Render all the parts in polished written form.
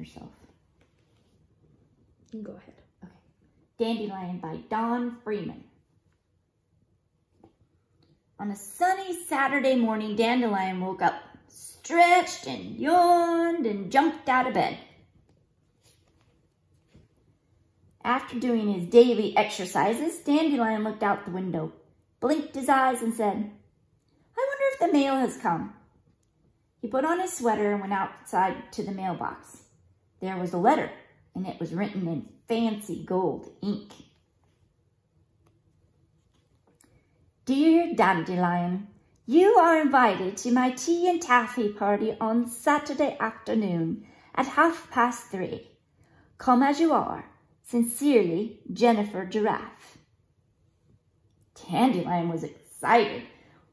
yourself. You can go ahead. Okay. Dandelion by Don Freeman. On a sunny Saturday morning, Dandelion woke up, stretched and yawned and jumped out of bed. After doing his daily exercises, Dandelion looked out the window, blinked his eyes and said, "I wonder if the mail has come." He put on his sweater and went outside to the mailbox. There was a letter, and it was written in fancy gold ink. "Dear Dandelion, you are invited to my tea and taffy party on Saturday afternoon at 3:30. Come as you are. Sincerely, Jennifer Giraffe." Dandelion was excited.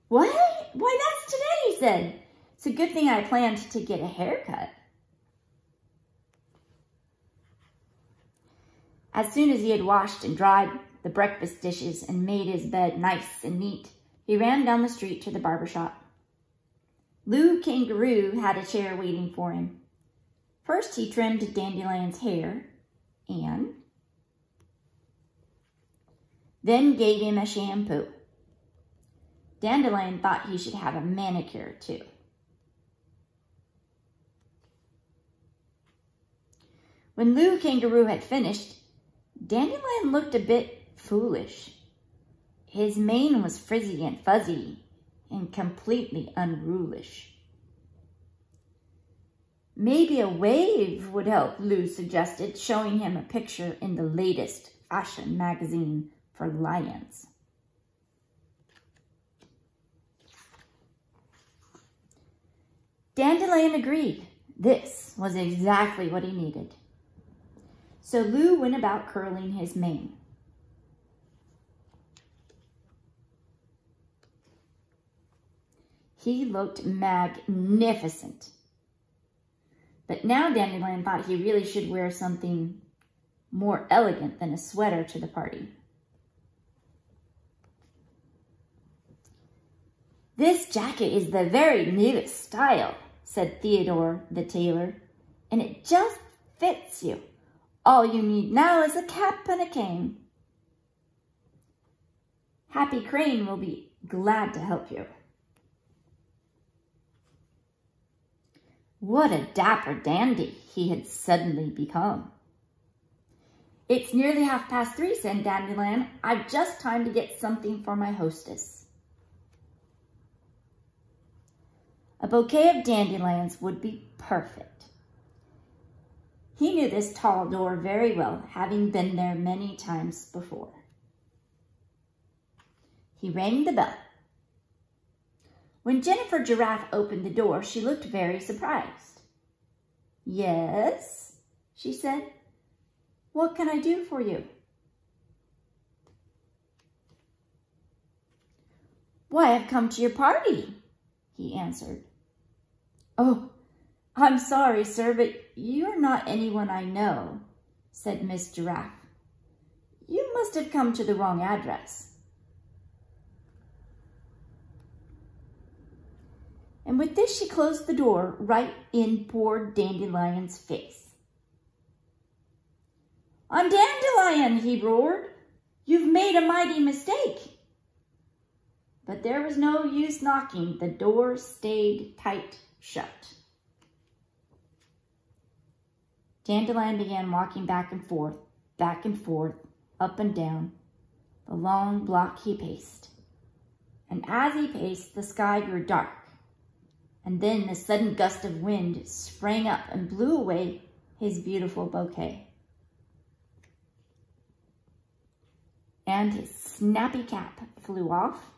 "What? Why, that's today," he said. "It's a good thing I planned to get a haircut." As soon as he had washed and dried the breakfast dishes and made his bed nice and neat, he ran down the street to the barber shop. Lou Kangaroo had a chair waiting for him. First, he trimmed Dandelion's hair and then gave him a shampoo. Dandelion thought he should have a manicure too. When Lou Kangaroo had finished, Dandelion looked a bit foolish. His mane was frizzy and fuzzy and completely unruly. "Maybe a wave would help," Lou suggested, showing him a picture in the latest fashion magazine for lions. Dandelion agreed. This was exactly what he needed. So Lou went about curling his mane. He looked magnificent. But now Dandelion thought he really should wear something more elegant than a sweater to the party. "This jacket is the very newest style," said Theodore the tailor, "and it just fits you. All you need now is a cap and a cane. Happy Crane will be glad to help you." What a dapper dandy he had suddenly become. "It's nearly 3:30, said Dandelion. "I've just time to get something for my hostess." A bouquet of dandelions would be perfect. He knew this tall door very well, having been there many times before. He rang the bell. When Jennifer Giraffe opened the door, she looked very surprised. "Yes," she said. "What can I do for you?" "Why, I've come to your party," he answered. "Oh, I'm sorry, sir, but you're not anyone I know," said Miss Giraffe. "You must have come to the wrong address." And with this, she closed the door right in poor Dandelion's face. "I'm Dandelion," he roared. "You've made a mighty mistake." But there was no use knocking. The door stayed tight shut. Dandelion began walking back and forth, up and down the long block he paced. And as he paced, the sky grew dark. And then a sudden gust of wind sprang up and blew away his beautiful bouquet. And his snappy cap flew off.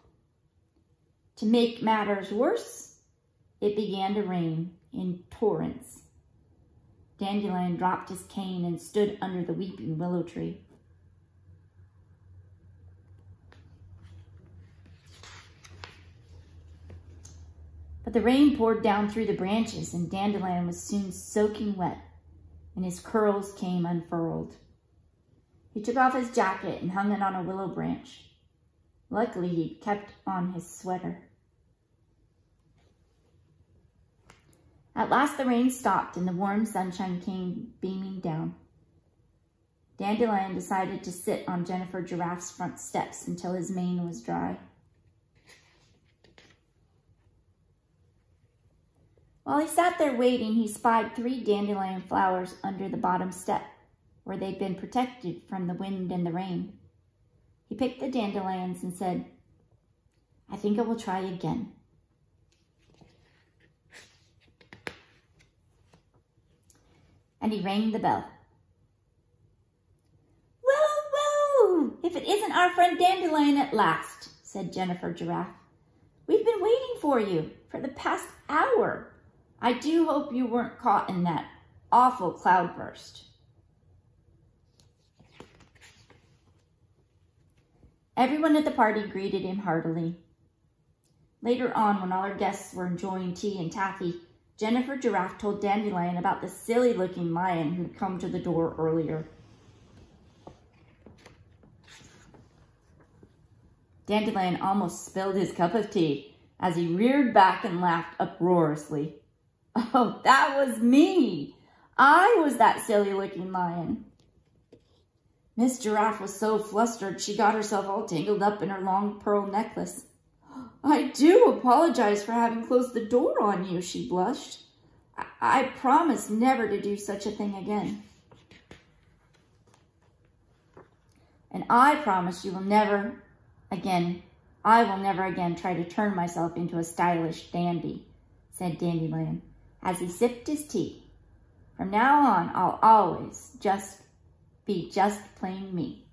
To make matters worse, it began to rain in torrents. Dandelion dropped his cane and stood under the weeping willow tree. But the rain poured down through the branches, and Dandelion was soon soaking wet, and his curls came unfurled. He took off his jacket and hung it on a willow branch. Luckily, he'd kept on his sweater. At last the rain stopped and the warm sunshine came beaming down. Dandelion decided to sit on Jennifer Giraffe's front steps until his mane was dry. While he sat there waiting, he spied 3 dandelion flowers under the bottom step, where they'd been protected from the wind and the rain. He picked the dandelions and said, "I think I will try again." And he rang the bell. "Whoa, if it isn't our friend Dandelion at last," said Jennifer Giraffe. "We've been waiting for you for the past hour. I do hope you weren't caught in that awful cloudburst." Everyone at the party greeted him heartily. Later on, when all our guests were enjoying tea and taffy, Jennifer Giraffe told Dandelion about the silly-looking lion who'd come to the door earlier. Dandelion almost spilled his cup of tea as he reared back and laughed uproariously. "Oh, that was me! I was that silly-looking lion." Miss Giraffe was so flustered she got herself all tangled up in her long pearl necklace. "I do apologize for having closed the door on you," she blushed. I promise never to do such a thing again. "And I promise I will never again try to turn myself into a stylish dandy," said Dandelion, as he sipped his tea. "From now on, I'll always be just plain me."